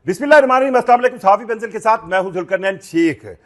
बिस्मिल्लाहिर्रहमानिर्रहीम, अस्सलाम वालेकुम। साफी पेंसिल के साथ मैं हूं जुल्करनैन शेख।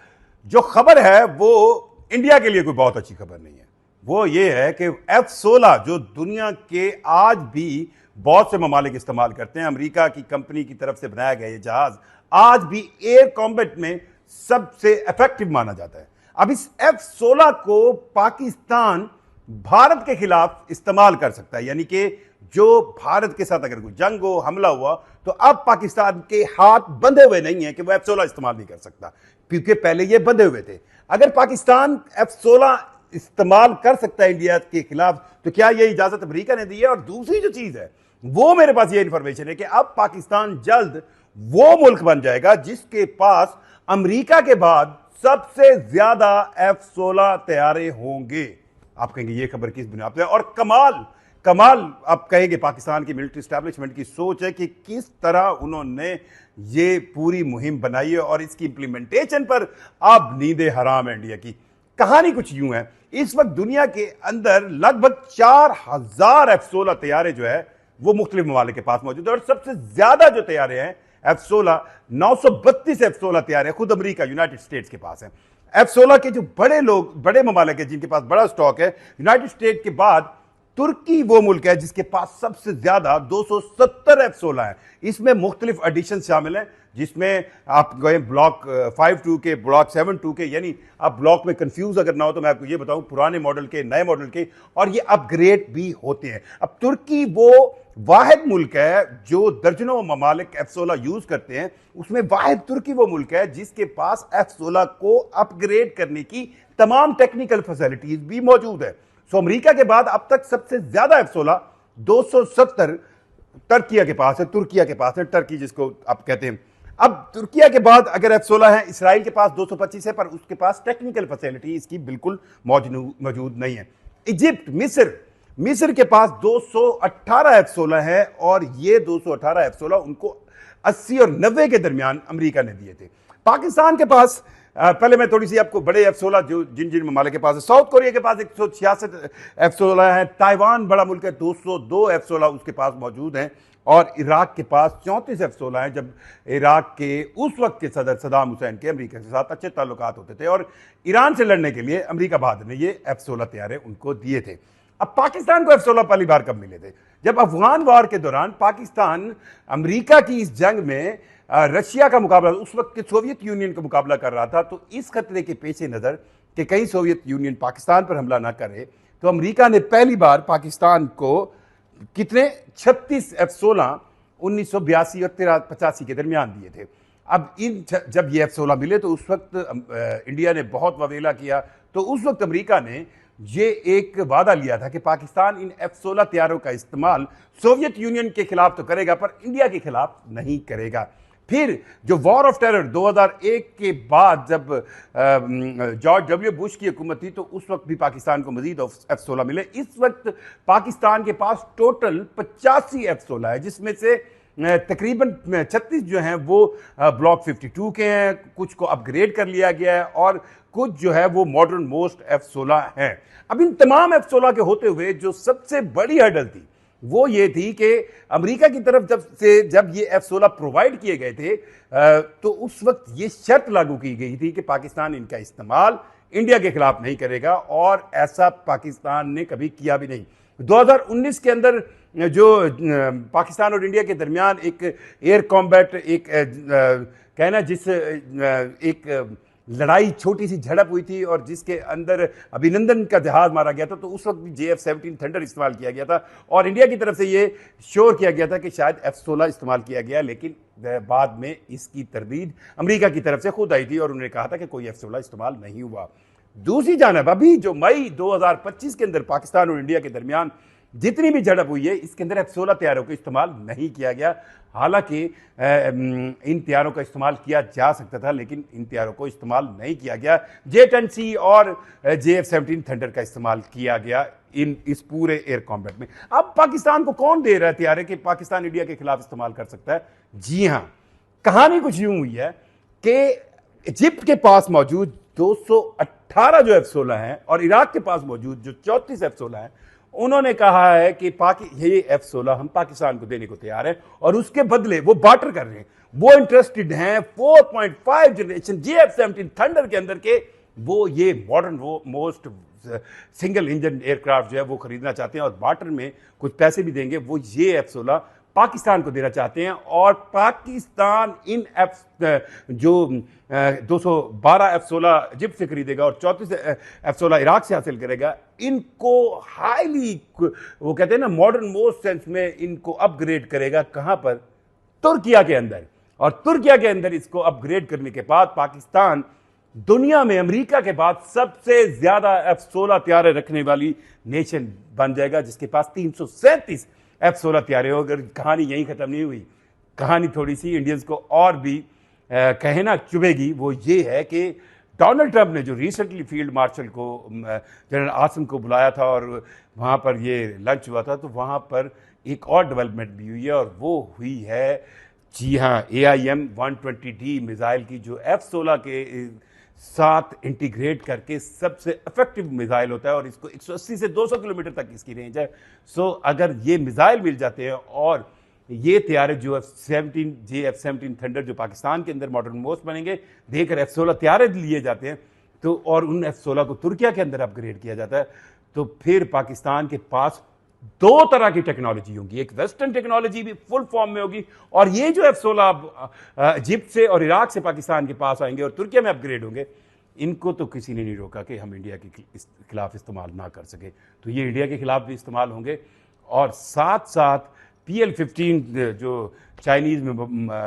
जो खबर है वो इंडिया के लिए कोई बहुत अच्छी खबर नहीं है। वो ये है कि F-16 जो दुनिया के आज भी बहुत से ममालिक इस्तेमाल करते हैं, अमेरिका की कंपनी की तरफ से बनाया गया ये जहाज आज भी एयर कॉम्बैट में सबसे इफेक्टिव माना जाता है। अब इस F-16 को पाकिस्तान भारत के खिलाफ इस्तेमाल कर सकता है, यानी कि जो भारत के साथ अगर कोई जंग हो, हमला हुआ, तो अब पाकिस्तान के हाथ बंधे हुए नहीं है कि वह F-16 इस्तेमाल नहीं कर सकता, क्योंकि पहले ये बंधे हुए थे। अगर पाकिस्तान F-16 इस्तेमाल कर सकता है इंडिया के खिलाफ, तो क्या यह इजाजत अमेरिका ने दी है? और दूसरी जो चीज है वो मेरे पास ये इंफॉर्मेशन है कि अब पाकिस्तान जल्द वो मुल्क बन जाएगा जिसके पास अमेरिका के बाद सबसे ज्यादा F-16 तैयारे होंगे। आप कहेंगे ये खबर किस बुनियाद पर? और कमाल आप कहेंगे पाकिस्तान की मिलिट्री एस्टैब्लिशमेंट की सोच है कि किस तरह उन्होंने ये पूरी मुहिम बनाई है और इसकी इंप्लीमेंटेशन पर अब नींदे हराम है इंडिया की। कहानी कुछ यूं है, इस वक्त दुनिया के अंदर लगभग 4000 F-16 तैयारे जो है वो मुख्तलिफ ममालिक के पास मौजूद है, और सबसे ज्यादा जो तैयारे हैं F-16 932 F-16 तैयारे खुद अमेरिका यूनाइटेड स्टेट्स के पास है। F-16 के जो बड़े ममालिक है जिनके पास बड़ा स्टॉक है, यूनाइटेड स्टेट के बाद तुर्की वो मुल्क है जिसके पास सबसे ज्यादा 270 F-16 है। इसमें मुख्तलिफ एडिशन शामिल हैं, जिसमें आप गए ब्लॉक 5-2 के, ब्लॉक 7-2 के, यानी आप ब्लॉक में कंफ्यूज अगर ना हो तो मैं आपको ये बताऊं, पुराने मॉडल के, नए मॉडल के, और ये अपग्रेड भी होते हैं। अब तुर्की वो वाहिद मुल्क है जो दर्जनों ममालिक F-16 यूज करते हैं, उसमें वाहिद तुर्की वो मुल्क है जिसके पास F-16 को अपग्रेड करने की तमाम टेक्निकल फैसिलिटीज भी मौजूद है। सो अमेरिका के बाद अब तक सबसे ज्यादा F-16 270 तुर्किया के पास है, टर्की जिसको आप कहते हैं। अब तुर्किया के बाद अगर F-16 है, इसराइल के पास 225 है, पर उसके पास टेक्निकल फैसिलिटी इसकी बिल्कुल मौजूद नहीं है। इजिप्ट, मिस्र के पास 218 F-16 है, और ये 218 F-16 उनको 80 और 90 के दरमियान अमेरिका ने दिए थे। पाकिस्तान के पास पहले मैं थोड़ी सी आपको बड़े F-16 जो जिन ममालिक के पास है, साउथ कोरिया के पास 166 F-16 है, ताइवान बड़ा मुल्क है, 202 F-16 उसके पास मौजूद हैं, और इराक के पास 34 F-16 है। जब इराक के उस वक्त के सदर सद्दाम हुसैन के अमेरिका के साथ अच्छे ताल्लुकात होते थे, और ईरान से लड़ने के लिए अमेरिका बहादुर ने ये F-16 तैयारे उनको दिए थे। अब पाकिस्तान को F-16 पहली बार कब मिले थे? जब अफगान वार के दौरान पाकिस्तान अमेरिका की इस जंग में रशिया का मुकाबला, उस वक्त के सोवियत यूनियन का मुकाबला कर रहा था, तो इस खतरे के पेश नज़र कि कहीं सोवियत यूनियन पाकिस्तान पर हमला ना करे, तो अमेरिका ने पहली बार पाकिस्तान को कितने 36 F-16 1982 और 85 के दरमियान दिए थे। अब जब ये F-16 मिले तो उस वक्त इंडिया ने बहुत ववेला किया, तो उस वक्त अमेरिका ने ये एक वादा लिया था कि पाकिस्तान इन F-16 तैयारों का इस्तेमाल सोवियत यूनियन के खिलाफ तो करेगा, पर इंडिया के खिलाफ नहीं करेगा। फिर जो वॉर ऑफ टेरर 2001 के बाद जब जॉर्ज डब्ल्यू बुश की हुकूमत थी, तो उस वक्त भी पाकिस्तान को मजीद F-16 मिले। इस वक्त पाकिस्तान के पास टोटल 85 F-16 है, जिसमें से तकरीबन 36 जो हैं वो ब्लॉक 52 के हैं, कुछ को अपग्रेड कर लिया गया है, और कुछ जो है वो मॉडर्न मोस्ट F-16 हैं। अब इन तमाम F-16 के होते हुए जो सबसे बड़ी हर्डल थी वो ये थी कि अमेरिका की तरफ जब ये F-16 प्रोवाइड किए गए थे, तो उस वक्त ये शर्त लागू की गई थी कि पाकिस्तान इनका इस्तेमाल इंडिया के खिलाफ नहीं करेगा, और ऐसा पाकिस्तान ने कभी किया भी नहीं। 2019 के अंदर जो पाकिस्तान और इंडिया के दरमियान एक एयर कॉम्बैट एक लड़ाई, छोटी सी झड़प हुई थी, और जिसके अंदर अभिनंदन का जहाज मारा गया था, तो उस वक्त भी JF-17 थंडर इस्तेमाल किया गया था, और इंडिया की तरफ से ये श्योर किया गया था कि शायद F-16 इस्तेमाल किया गया, लेकिन बाद में इसकी तरदीद अमेरिका की तरफ से खुद आई थी, और उन्होंने कहा था कि कोई F-16 इस्तेमाल नहीं हुआ। दूसरी जानब अभी जो मई 2025 के अंदर पाकिस्तान और इंडिया के दरमियान जितनी भी झड़प हुई है, इसके अंदर F-16 तैयारों का इस्तेमाल नहीं किया गया। हालांकि इन तैयारों का इस्तेमाल किया जा सकता था, लेकिन इन तैयारों को इस्तेमाल नहीं किया गया। J-10C और JF-17 थंडर का इस्तेमाल किया गया इस पूरे एयर कॉम्बैट में। अब पाकिस्तान को कौन दे रहा है तैयारे कि पाकिस्तान इंडिया के खिलाफ इस्तेमाल कर सकता है? जी हाँ, कहानी कुछ यूं हुई है कि इजिप्ट के पास मौजूद 218 जो F-16 हैं, और इराक के पास मौजूद जो 34 F-16 हैं, उन्होंने कहा है कि ये F-16 हम पाकिस्तान को देने को तैयार है, और उसके बदले वो बार्टर कर रहे हैं। वो इंटरेस्टेड हैं 4.5 जनरेशन JF-17 थंडर के अंदर के, वो ये मॉडर्न वो मोस्ट सिंगल इंजन एयरक्राफ्ट जो है वो खरीदना चाहते हैं और बार्टर में कुछ पैसे भी देंगे। वो ये F-16 पाकिस्तान को देना चाहते हैं और पाकिस्तान इन जो 212 F-16 इजिप्ट से खरीदेगा और 34 F-16 इराक से हासिल करेगा, इनको हाईली वो कहते हैं ना मॉडर्न मोस्ट सेंस में इनको अपग्रेड करेगा। कहां पर? तुर्किया के अंदर। और तुर्किया के अंदर इसको अपग्रेड करने के बाद पाकिस्तान दुनिया में अमेरिका के बाद सबसे ज्यादा F-16 तैयारे रखने वाली नेशन बन जाएगा, जिसके पास 337 F-16 तैयारे हो। अगर कहानी यहीं खत्म नहीं हुई, कहानी थोड़ी सी इंडियंस को और भी कहना चुभेगी। वो ये है कि डोनाल्ड ट्रंप ने जो रिसेंटली फील्ड मार्शल को जनरल आसिम को बुलाया था और वहाँ पर ये लंच हुआ था, तो वहाँ पर एक और डेवलपमेंट भी हुई है और वो हुई है, जी हाँ, AIM-120D मिसाइल की, जो F-16 के साथ इंटीग्रेट करके सबसे इफेक्टिव मिसाइल होता है और इसको 180 से 200 किलोमीटर तक इसकी रेंज है। सो अगर ये मिसाइल मिल जाते हैं और ये तैयारे जो JF-17 थंडर जो पाकिस्तान के अंदर मॉडर्न मोस्ट बनेंगे, देकर F-16 तैयारे लिए जाते हैं तो, और उन F-16 को तुर्किया के अंदर अपग्रेड किया जाता है, तो फिर पाकिस्तान के पास दो तरह की टेक्नोलॉजी होगी। एक वेस्टर्न टेक्नोलॉजी भी फुल फॉर्म में होगी और ये जो F-16 इजिप्ट से और इराक से पाकिस्तान के पास आएंगे और तुर्किया में अपग्रेड होंगे, इनको तो किसी ने नहीं रोका कि हम इंडिया के खिलाफ इस्तेमाल ना कर सके। तो ये इंडिया के खिलाफ भी इस्तेमाल होंगे और साथ साथ PL-15 जो चाइनीज में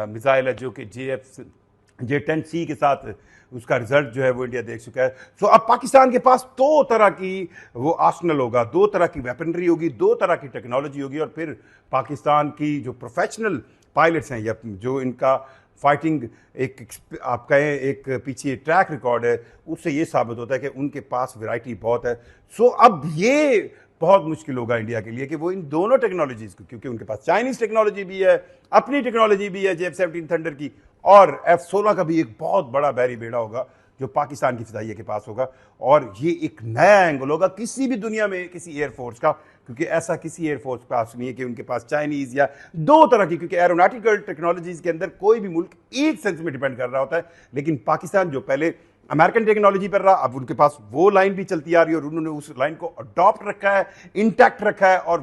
मिसाइल है, जो कि J-10C के साथ उसका रिजल्ट जो है वो इंडिया देख चुका है। सो अब पाकिस्तान के पास दो तरह की वो आर्सनल होगा, दो तरह की वेपनरी होगी, दो तरह की टेक्नोलॉजी होगी और फिर पाकिस्तान की जो प्रोफेशनल पायलट्स हैं या जो इनका फाइटिंग एक आप कहें एक पीछे ट्रैक रिकॉर्ड है, उससे ये साबित होता है कि उनके पास वैरायटी बहुत है। सो अब ये बहुत मुश्किल होगा इंडिया के लिए कि वो इन दोनों टेक्नोलॉजीज को, क्योंकि उनके पास चाइनीज टेक्नोलॉजी भी है, अपनी टेक्नोलॉजी भी है JF-17 थंडर की, और F-16 का भी एक बहुत बड़ा बैरी बेड़ा होगा जो पाकिस्तान की फिजाइया के पास होगा। और ये एक नया एंगल होगा किसी भी दुनिया में किसी एयरफोर्स का, क्योंकि ऐसा किसी एयरफोर्स के पास नहीं है कि उनके पास चाइनीज या दो तरह की, क्योंकि एरोनॉटिकल टेक्नोलॉजीज के अंदर कोई भी मुल्क एक सेंस में डिपेंड कर रहा होता है, लेकिन पाकिस्तान जो पहले अमेरिकन टेक्नोलॉजी पर रहा, अब उनके पास वो लाइन भी चलती आ रही है और उन्होंने उस लाइन को अडॉप्ट रखा है, इंटैक्ट रखा है। और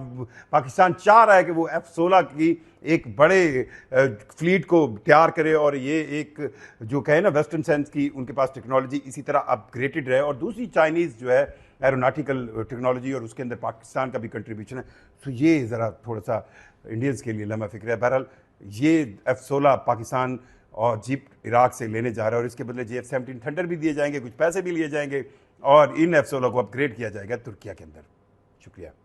पाकिस्तान चाह रहा है कि वो F-16 की एक बड़े फ्लीट को तैयार करे और ये एक जो कहे ना वेस्टर्न सेंस की उनके पास टेक्नोलॉजी इसी तरह अपग्रेडेड रहे। और दूसरी चाइनीज़ जो है एरोनॉटिकल टेक्नोलॉजी और उसके अंदर पाकिस्तान का भी कंट्रीब्यूशन है। तो ये ज़रा थोड़ा सा इंडियंस के लिए लम्हा फिक्र है। बहरहाल ये F-16 पाकिस्तान और इजिप्ट इराक से लेने जा रहा है और इसके बदले JF-17 थंडर भी दिए जाएंगे, कुछ पैसे भी लिए जाएंगे और इन F-16 को अपग्रेड किया जाएगा तुर्किया के अंदर। शुक्रिया।